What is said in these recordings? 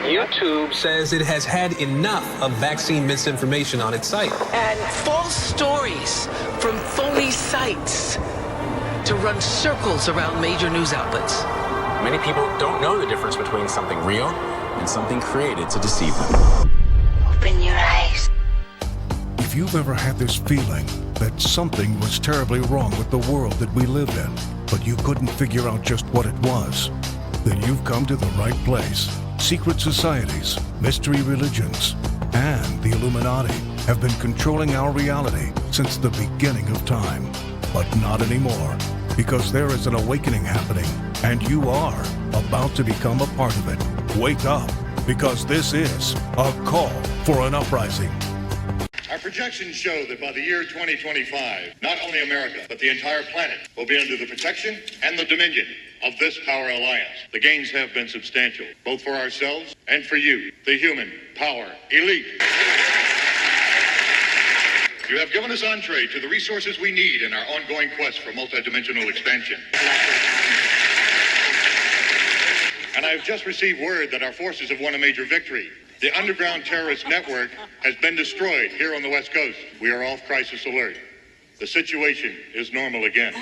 YouTube says it has had enough of vaccine misinformation on its site. And false stories from phony sites to run circles around major news outlets. Many people don't know the difference between something real and something created to deceive them. Open your eyes. If you've ever had this feeling that something was terribly wrong with the world that we live in, but you couldn't figure out just what it was, then you've come to the right place. Secret societies, mystery religions, and the Illuminati have been controlling our reality since the beginning of time. But not anymore, because there is an awakening happening, and you are about to become a part of it. Wake up, because this is a call for an uprising. Our projections show that by the year 2025, not only America, but the entire planet will be under the protection and the dominion of this power alliance. The gains have been substantial, both for ourselves and for you, the human power elite. You have given us entree to the resources we need in our ongoing quest for multidimensional expansion. And I've just received word that our forces have won a major victory. The underground terrorist network has been destroyed here on the West Coast. We are off crisis alert. The situation is normal again.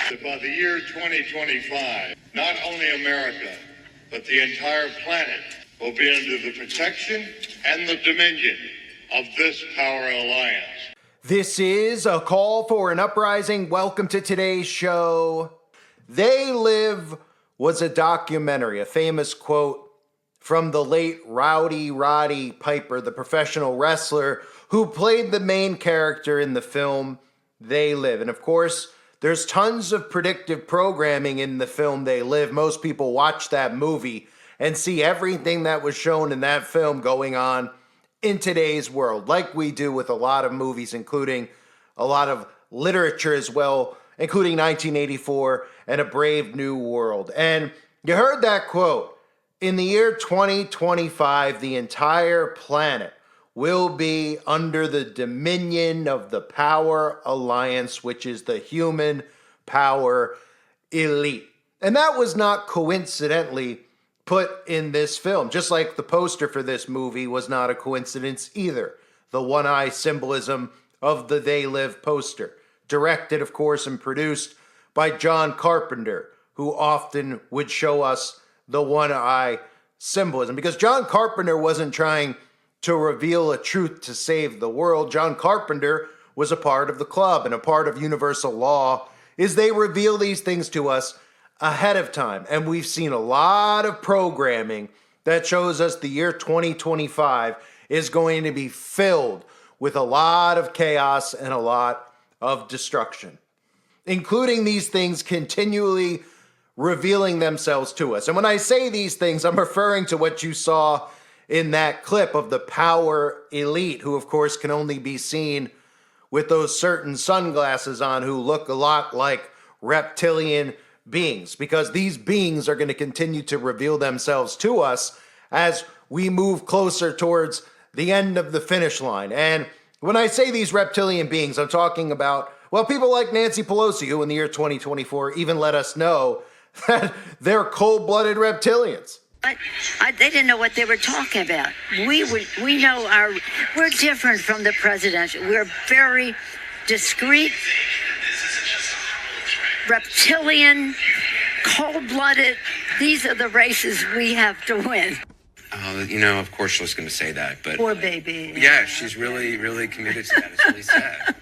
That by the year 2025, not only America, but the entire planet will be under the protection and the dominion of this power alliance. This is a call for an uprising. Welcome to today's show. They Live was a documentary, a famous quote from the late Rowdy Roddy Piper, the professional wrestler who played the main character in the film They Live. And of course, there's tons of predictive programming in the film They Live. Most people watch that movie and see everything that was shown in that film going on in today's world, like we do with a lot of movies, including a lot of literature as well, including 1984 and A Brave New World. And you heard that quote. In the year 2025, the entire planet will be under the dominion of the Power Alliance, which is the human power elite. And that was not coincidentally put in this film, just like the poster for this movie was not a coincidence either. The one-eye symbolism of the They Live poster. Directed, of course, and produced by John Carpenter, who often would show us the one-eye symbolism. Because John Carpenter wasn't trying to reveal a truth to save the world. John Carpenter was a part of the club, and a part of universal law is they reveal these things to us ahead of time. And we've seen a lot of programming that shows us the year 2025 is going to be filled with a lot of chaos and a lot of destruction, including these things continually revealing themselves to us. And when I say these things, I'm referring to what you saw in that clip of the power elite, who of course can only be seen with those certain sunglasses on, who look a lot like reptilian beings, because these beings are going to continue to reveal themselves to us as we move closer towards the end of the finish line. And when I say these reptilian beings, I'm talking about, well, people like Nancy Pelosi, who in the year 2024 even let us know that they're cold-blooded reptilians. But they didn't know what they were talking about. We know we're different from the presidential. We're very discreet, reptilian, cold-blooded. These are the races we have to win. Of course she was going to say that, but... Poor baby. Yeah, she's really, really committed to that. It's really sad.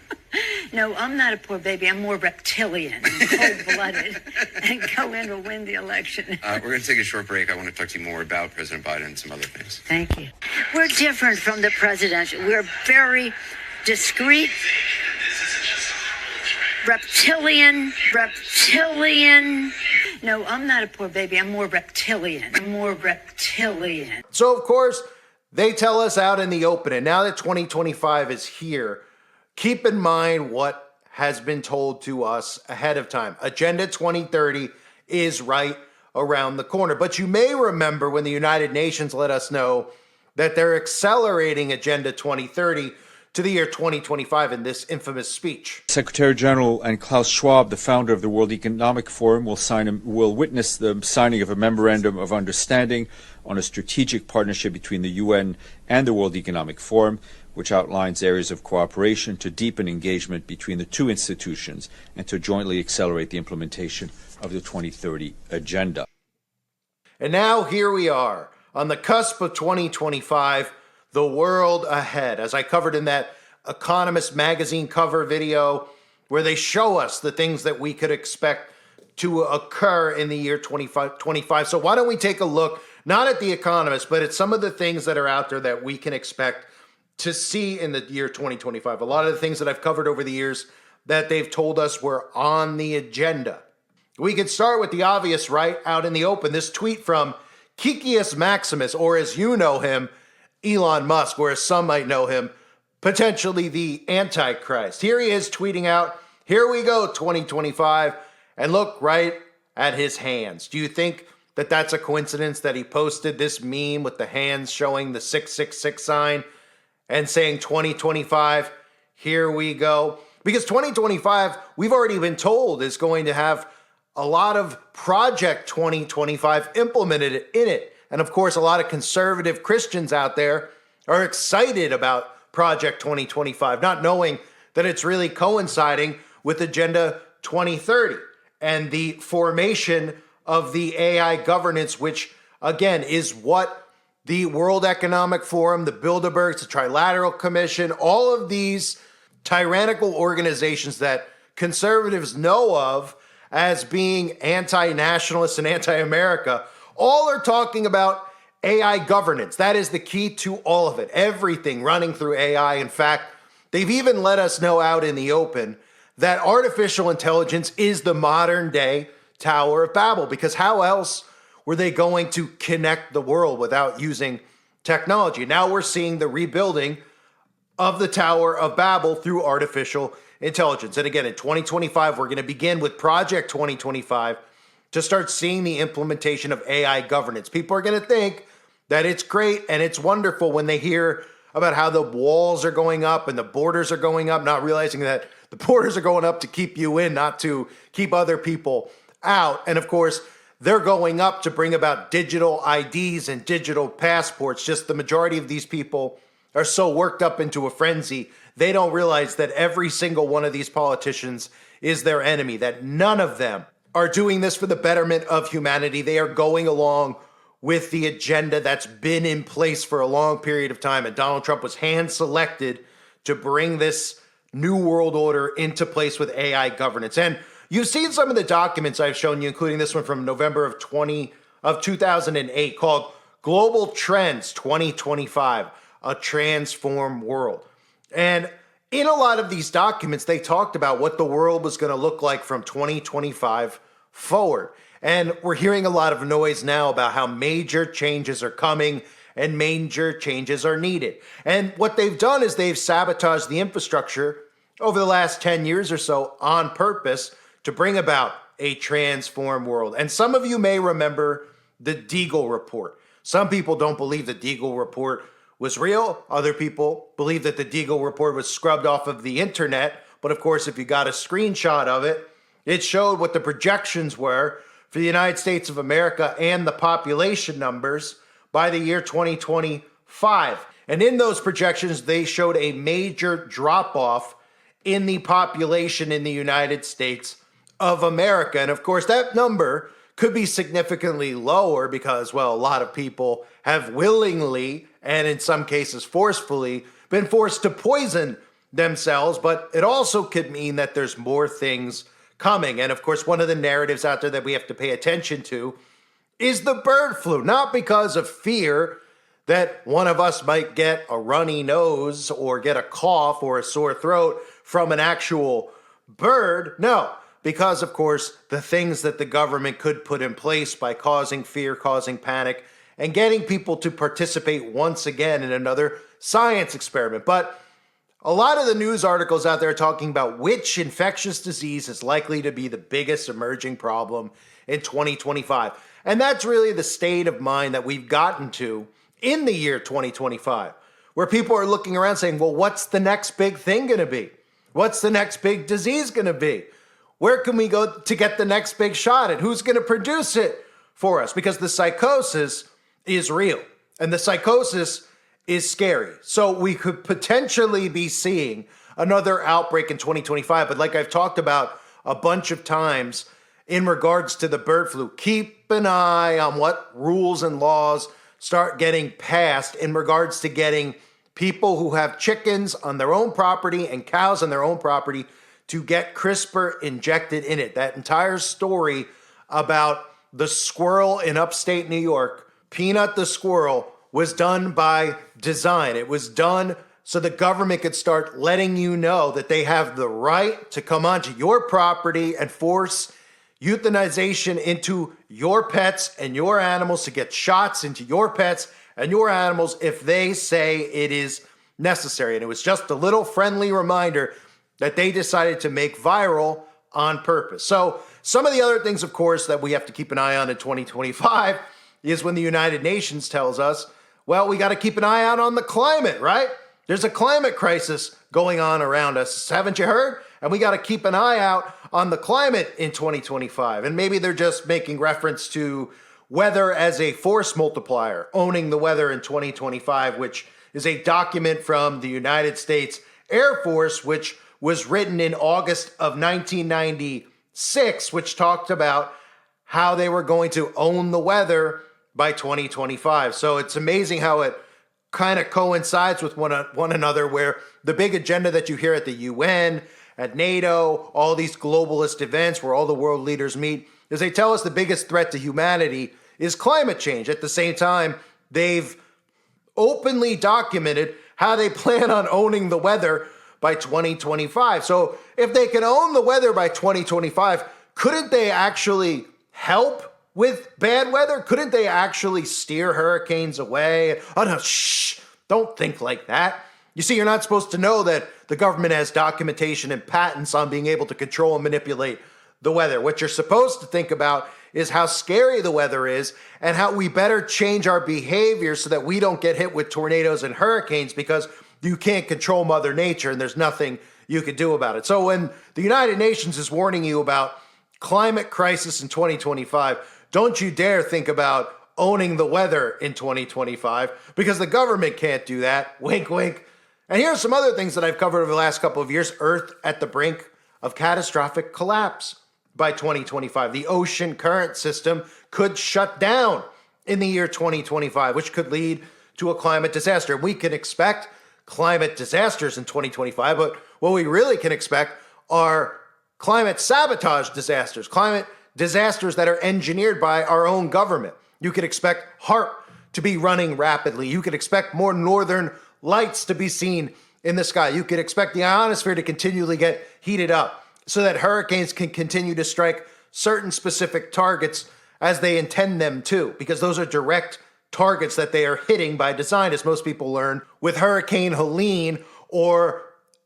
No, I'm not a poor baby. I'm more reptilian, cold-blooded, and go in to win the election. We're going to take a short break. I want to talk to you more about President Biden and some other things. Thank you. We're different from the presidential. We're very discreet, reptilian. No, I'm not a poor baby. I'm more reptilian. So, of course, they tell us out in the open. And now that 2025 is here, keep in mind what has been told to us ahead of time. Agenda 2030 is right around the corner. But you may remember when the United Nations let us know that they're accelerating Agenda 2030 to the year 2025 in this infamous speech. Secretary General and Klaus Schwab, the founder of the World Economic Forum, will witness the signing of a memorandum of understanding on a strategic partnership between the UN and the World Economic Forum, which outlines areas of cooperation to deepen engagement between the two institutions and to jointly accelerate the implementation of the 2030 Agenda. And now here we are on the cusp of 2025, the world ahead. As I covered in that Economist magazine cover video where they show us the things that we could expect to occur in the year 2025. So why don't we take a look, not at the Economist, but at some of the things that are out there that we can expect to see in the year 2025. A lot of the things that I've covered over the years that they've told us were on the agenda. We could start with the obvious, right out in the open. This tweet from Kikius Maximus, or as you know him, Elon Musk, or as some might know him, potentially the Antichrist. Here he is tweeting out, here we go, 2025, and look right at his hands. Do you think that that's a coincidence that he posted this meme with the hands showing the 666 sign and saying 2025, here we go? Because 2025, we've already been told, is going to have a lot of Project 2025 implemented in it. And of course, a lot of conservative Christians out there are excited about Project 2025, not knowing that it's really coinciding with Agenda 2030 and the formation of the AI governance, which again is what the World Economic Forum, the Bilderbergs, the Trilateral Commission, all of these tyrannical organizations that conservatives know of as being anti-nationalist and anti-America, all are talking about AI governance. That is the key to all of it. Everything running through AI. In fact, they've even let us know out in the open that artificial intelligence is the modern day Tower of Babel, because how else were they going to connect the world without using technology? Now we're seeing the rebuilding of the Tower of Babel through artificial intelligence. And again, in 2025, we're going to begin with Project 2025 to start seeing the implementation of AI governance. People are going to think that it's great and it's wonderful when they hear about how the walls are going up and the borders are going up, not realizing that the borders are going up to keep you in, not to keep other people out. And of course, they're going up to bring about digital IDs and digital passports. Just the majority of these people are so worked up into a frenzy, they don't realize that every single one of these politicians is their enemy, that none of them are doing this for the betterment of humanity. They are going along with the agenda that's been in place for a long period of time. And Donald Trump was hand-selected to bring this new world order into place with AI governance. And you've seen some of the documents I've shown you, including this one from November of 2008 called Global Trends 2025, A Transformed World. And in a lot of these documents, they talked about what the world was going to look like from 2025 forward. And we're hearing a lot of noise now about how major changes are coming and major changes are needed. And what they've done is they've sabotaged the infrastructure over the last 10 years or so on purpose to bring about a transformed world. And some of you may remember the Deagle report. Some people don't believe the Deagle report was real. Other people believe that the Deagle report was scrubbed off of the internet. But of course, if you got a screenshot of it, it showed what the projections were for the United States of America and the population numbers by the year 2025. And in those projections, they showed a major drop-off in the population in the United States of America. And of course, that number could be significantly lower because, well, a lot of people have willingly and in some cases forcefully been forced to poison themselves. But it also could mean that there's more things coming. And of course, one of the narratives out there that we have to pay attention to is the bird flu, not because of fear that one of us might get a runny nose or get a cough or a sore throat from an actual bird. No, because of course, the things that the government could put in place by causing fear, causing panic, and getting people to participate once again in another science experiment. But a lot of the news articles out there are talking about which infectious disease is likely to be the biggest emerging problem in 2025. And that's really the state of mind that we've gotten to in the year 2025, where people are looking around saying, well, what's the next big thing going to be? What's the next big disease going to be? Where can we go to get the next big shot? And who's going to produce it for us? Because the psychosis is real and the psychosis is scary. So we could potentially be seeing another outbreak in 2025. But like I've talked about a bunch of times in regards to the bird flu, keep an eye on what rules and laws start getting passed in regards to getting people who have chickens on their own property and cows on their own property to get CRISPR injected in it. That entire story about the squirrel in upstate New York, Peanut the squirrel, was done by design. It was done so the government could start letting you know that they have the right to come onto your property and force euthanization into your pets and your animals, to get shots into your pets and your animals if they say it is necessary. And it was just a little friendly reminder that they decided to make viral on purpose. So some of the other things, of course, that we have to keep an eye on in 2025 is when the United Nations tells us, well, we got to keep an eye out on the climate, right? There's a climate crisis going on around us. Haven't you heard? And we got to keep an eye out on the climate in 2025. And maybe they're just making reference to weather as a force multiplier, owning the weather in 2025, which is a document from the United States Air Force, which was written in August of 1996, which talked about how they were going to own the weather by 2025. So it's amazing how it kind of coincides with one another, where the big agenda that you hear at the UN, at NATO, all these globalist events where all the world leaders meet, is they tell us the biggest threat to humanity is climate change. At the same time, they've openly documented how they plan on owning the weather by 2025. So if they can own the weather by 2025, couldn't they actually help with bad weather? Couldn't they actually steer hurricanes away? Oh no, shh, don't think like that. You see, you're not supposed to know that the government has documentation and patents on being able to control and manipulate the weather. What you're supposed to think about is how scary the weather is and how we better change our behavior so that we don't get hit with tornadoes and hurricanes, because you can't control Mother Nature and there's nothing you can do about it. So when the United Nations is warning you about climate crisis in 2025, don't you dare think about owning the weather in 2025, because the government can't do that. Wink, wink. And here's some other things that I've covered over the last couple of years. Earth at the brink of catastrophic collapse by 2025. The ocean current system could shut down in the year 2025, which could lead to a climate disaster. We can expect climate disasters in 2025, but what we really can expect are climate sabotage disasters, climate disasters that are engineered by our own government. You could expect HAARP to be running rapidly. You could expect more northern lights to be seen in the sky. You could expect the ionosphere to continually get heated up so that hurricanes can continue to strike certain specific targets as they intend them to, because those are direct targets that they are hitting by design, as most people learn with Hurricane Helene, or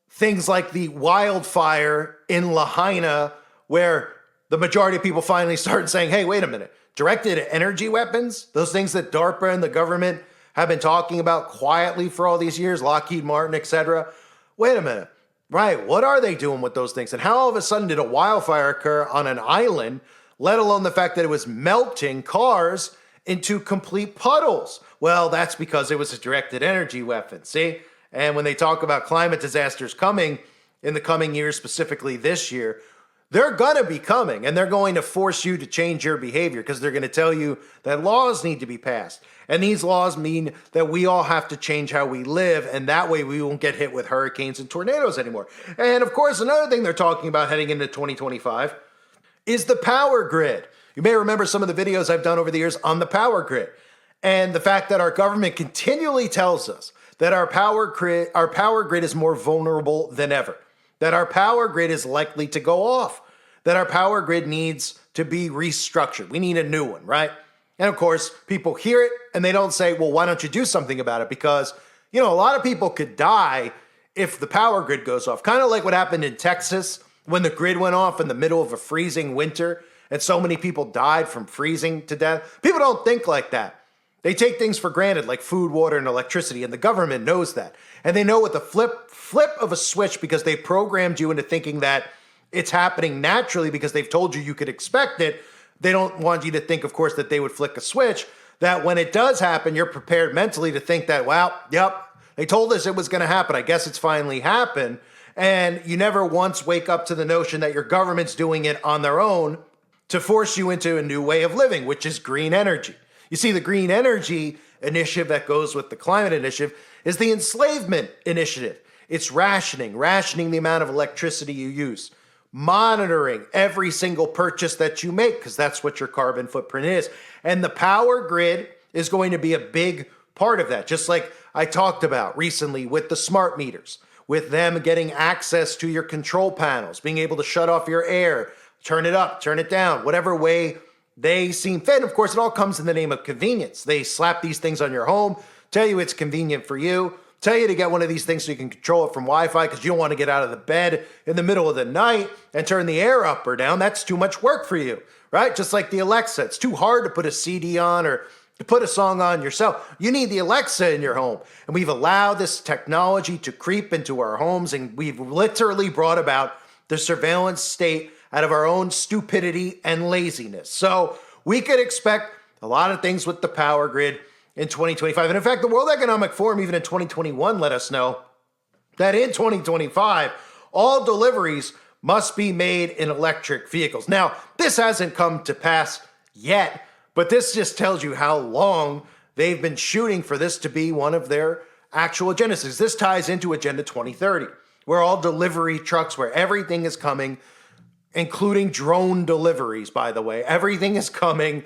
things like the wildfire in Lahaina, where the majority of people finally started saying, hey, wait a minute, directed energy weapons, those things that DARPA and the government have been talking about quietly for all these years, Lockheed Martin, etc. Wait a minute, right, what are they doing with those things? And how all of a sudden did a wildfire occur on an island, let alone the fact that it was melting cars into complete puddles? Well, that's because it was a directed energy weapon, see? And when they talk about climate disasters coming in the coming years, specifically this year, they're going to be coming, and they're going to force you to change your behavior, because they're going to tell you that laws need to be passed. And these laws mean that we all have to change how we live, and that way we won't get hit with hurricanes and tornadoes anymore. And of course, another thing they're talking about heading into 2025 is the power grid. You may remember some of the videos I've done over the years on the power grid, and the fact that our government continually tells us that our power grid is more vulnerable than ever, that our power grid is likely to go off, that our power grid needs to be restructured. We need a new one, right? And of course, people hear it and they don't say, well, why don't you do something about it? Because, a lot of people could die if the power grid goes off. Kind of like what happened in Texas when the grid went off in the middle of a freezing winter and so many people died from freezing to death. People don't think like that. They take things for granted like food, water, and electricity, and the government knows that. And they know with the flip of a switch, because they programmed you into thinking that it's happening naturally because they've told you could expect it. They don't want you to think, of course, that they would flick a switch, that when it does happen, you're prepared mentally to think that, well, yep, they told us it was going to happen. I guess it's finally happened. And you never once wake up to the notion that your government's doing it on their own to force you into a new way of living, which is green energy. You see, the green energy initiative that goes with the climate initiative is the enslavement initiative. It's rationing the amount of electricity you use, monitoring every single purchase that you make, because that's what your carbon footprint is. And the power grid is going to be a big part of that, just like I talked about recently with the smart meters, with them getting access to your control panels, being able to shut off your air, turn it up, turn it down, whatever way they seem fit. Of course, it all comes in the name of convenience. They slap these things on your home, tell you it's convenient for you, tell you to get one of these things so you can control it from Wi-Fi because you don't want to get out of the bed in the middle of the night and turn the air up or down. That's too much work for you, right? Just like the Alexa. It's too hard to put a CD on or to put a song on yourself. You need the Alexa in your home. And we've allowed this technology to creep into our homes, and we've literally brought about the surveillance state out of our own stupidity and laziness. So we could expect a lot of things with the power grid in 2025. And in fact, the World Economic Forum, even in 2021, let us know that in 2025, all deliveries must be made in electric vehicles. Now, this hasn't come to pass yet, but this just tells you how long they've been shooting for this to be one of their actual agendas. This ties into Agenda 2030, where all delivery trucks, where everything is coming, including drone deliveries, by the way, everything is coming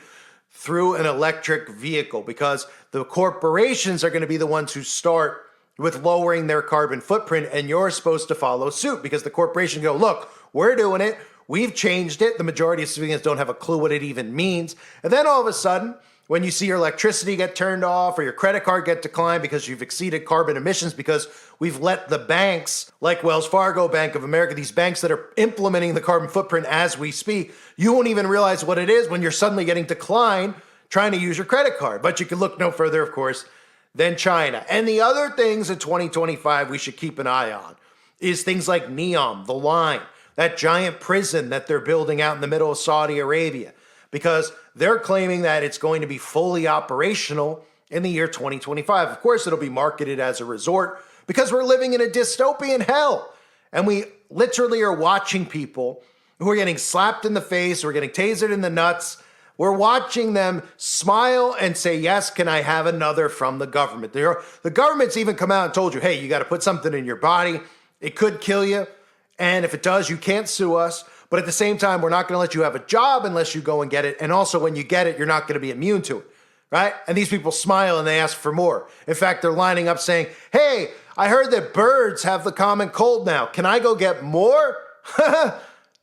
through an electric vehicle, because the corporations are going to be the ones who start with lowering their carbon footprint, and you're supposed to follow suit because the corporation go, look, we're doing it. We've changed it. The majority of civilians don't have a clue what it even means. And then all of a sudden, when you see your electricity get turned off or your credit card get declined because you've exceeded carbon emissions, because we've let the banks like Wells Fargo, Bank of America, these banks that are implementing the carbon footprint as we speak, you won't even realize what it is when you're suddenly getting declined trying to use your credit card. But you can look no further, of course, than China. And the other things in 2025 we should keep an eye on is things like NEOM, the line, that giant prison that they're building out in the middle of Saudi Arabia, because they're claiming that it's going to be fully operational in the year 2025. Of course, it'll be marketed as a resort because we're living in a dystopian hell. And we literally are watching people who are getting slapped in the face, who are getting tasered in the nuts. We're watching them smile and say, yes, can I have another from the government? The government's even come out and told you, hey, you got to put something in your body. It could kill you. And if it does, you can't sue us. But at the same time, we're not going to let you have a job unless you go and get it. And also, when you get it, you're not going to be immune to it, right? And these people smile and they ask for more. In fact, they're lining up saying, hey, I heard that birds have the common cold now. Can I go get more?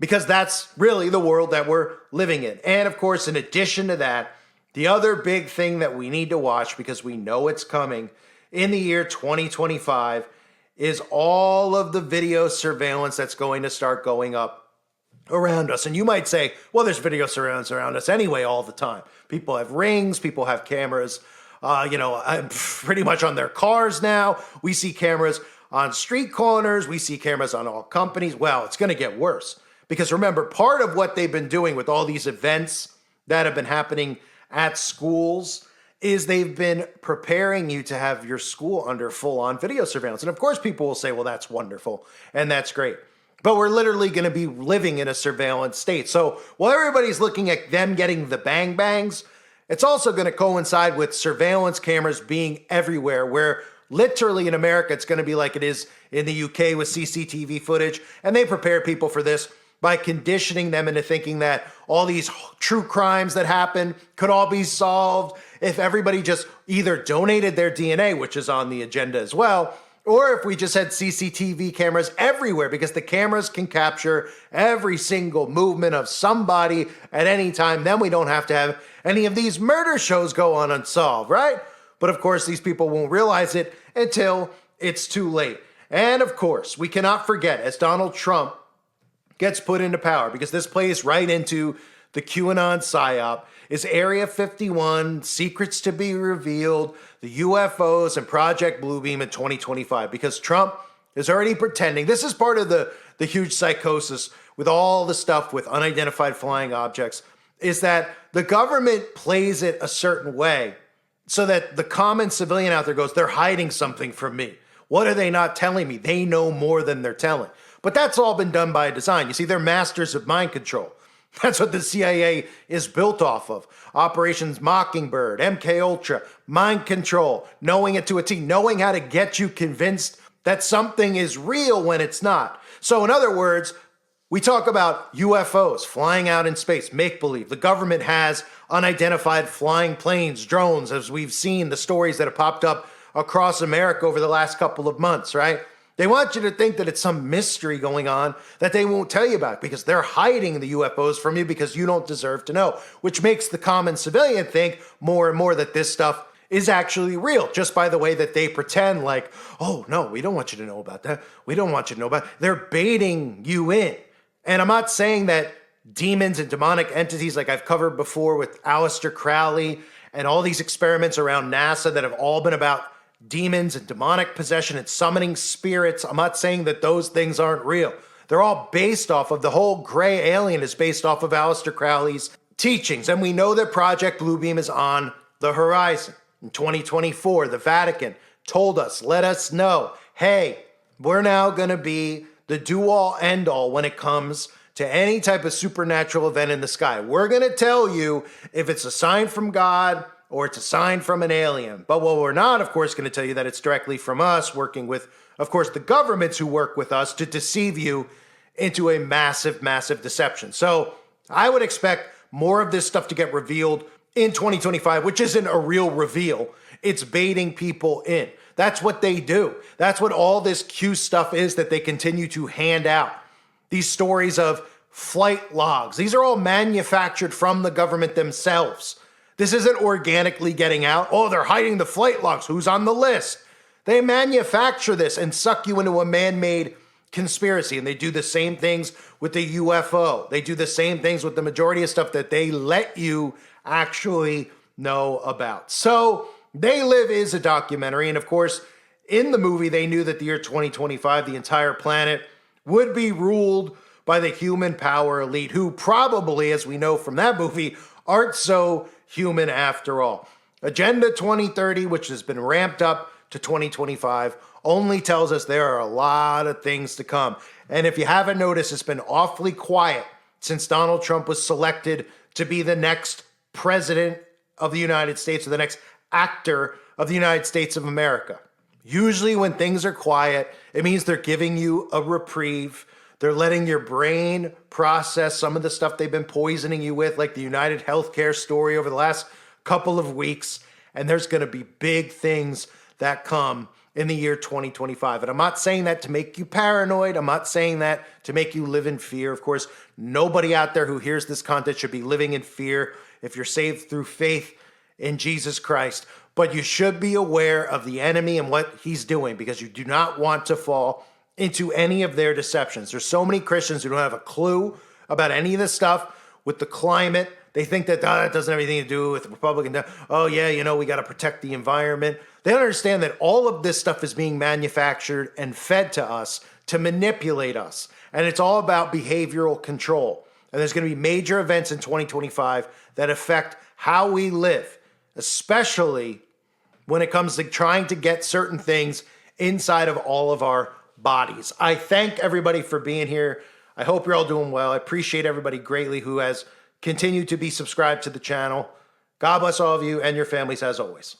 Because that's really the world that we're living in. And of course, in addition to that, the other big thing that we need to watch, because we know it's coming in the year 2025, is all of the video surveillance that's going to start going up around us. And you might say, well, there's video surveillance around us anyway all the time. People have Rings, people have cameras, pretty much on their cars now. We see cameras on street corners. We see cameras on all companies. Well, it's going to get worse. Because remember, part of what they've been doing with all these events that have been happening at schools is they've been preparing you to have your school under full-on video surveillance. And of course, people will say, well, that's wonderful and that's great. But we're literally going to be living in a surveillance state. So while everybody's looking at them getting the bang bangs, it's also going to coincide with surveillance cameras being everywhere, where literally in America, it's going to be like it is in the UK with CCTV footage. And they prepare people for this by conditioning them into thinking that all these true crimes that happen could all be solved if everybody just either donated their DNA, which is on the agenda as well, or if we just had CCTV cameras everywhere, because the cameras can capture every single movement of somebody at any time. Then we don't have to have any of these murder shows go on unsolved, right? But of course, these people won't realize it until it's too late. And of course, we cannot forget, as Donald Trump gets put into power, because this plays right into the QAnon PSYOP is Area 51, secrets to be revealed, the UFOs, and Project Bluebeam in 2025, because Trump is already pretending. This is part of the huge psychosis with all the stuff with unidentified flying objects, is that the government plays it a certain way so that the common civilian out there goes, they're hiding something from me. What are they not telling me? They know more than they're telling. But that's all been done by design. You see, they're masters of mind control. That's what the CIA is built off of. Operations Mockingbird, MK Ultra, mind control, knowing it to a T, knowing how to get you convinced that something is real when it's not. So in other words, we talk about UFOs flying out in space, make-believe. The government has unidentified flying planes, drones, as we've seen the stories that have popped up across America over the last couple of months, right? They want you to think that it's some mystery going on that they won't tell you about because they're hiding the UFOs from you because you don't deserve to know, which makes the common civilian think more and more that this stuff is actually real, just by the way that they pretend like, oh, no, we don't want you to know about that. We don't want you to know about it. They're baiting you in. And I'm not saying that demons and demonic entities like I've covered before with Aleister Crowley and all these experiments around NASA that have all been about demons and demonic possession and summoning spirits. I'm not saying that those things aren't real. They're all based off of, the whole gray alien is based off of Aleister Crowley's teachings. And we know that Project Bluebeam is on the horizon. In 2024, the Vatican told us, let us know, hey, we're now going to be the do-all, end-all when it comes to any type of supernatural event in the sky. We're going to tell you if it's a sign from God or it's a sign from an alien. But what we're not, of course, going to tell you that it's directly from us, working with, of course, the governments who work with us to deceive you into a massive, massive deception. So I would expect more of this stuff to get revealed in 2025, which isn't a real reveal. It's baiting people in. That's what they do. That's what all this Q stuff is that they continue to hand out. These stories of flight logs. These are all manufactured from the government themselves. This isn't organically getting out. Oh, they're hiding the flight logs. Who's on the list? They manufacture this and suck you into a man-made conspiracy. And they do the same things with the UFO. They do the same things with the majority of stuff that they let you actually know about. So They Live is a documentary. And of course, in the movie, they knew that the year 2025, the entire planet would be ruled by the human power elite, who probably, as we know from that movie, aren't so human after all. Agenda 2030, which has been ramped up to 2025, only tells us there are a lot of things to come. And if you haven't noticed, it's been awfully quiet since Donald Trump was selected to be the next president of the United States, or the next actor of the United States of America. Usually when things are quiet, it means they're giving you a reprieve. They're letting your brain process some of the stuff they've been poisoning you with, like the United Healthcare story over the last couple of weeks. And there's going to be big things that come in the year 2025. And I'm not saying that to make you paranoid. I'm not saying that to make you live in fear. Of course, nobody out there who hears this content should be living in fear if you're saved through faith in Jesus Christ. But you should be aware of the enemy and what he's doing, because you do not want to fall into any of their deceptions. There's so many Christians who don't have a clue about any of this stuff with the climate. They think that it doesn't have anything to do with the Republican. Oh, yeah, we got to protect the environment. They don't understand that all of this stuff is being manufactured and fed to us to manipulate us. And it's all about behavioral control. And there's going to be major events in 2025 that affect how we live, especially when it comes to trying to get certain things inside of all of our bodies. I thank everybody for being here. I hope you're all doing well. I appreciate everybody greatly who has continued to be subscribed to the channel. God bless all of you and your families as always.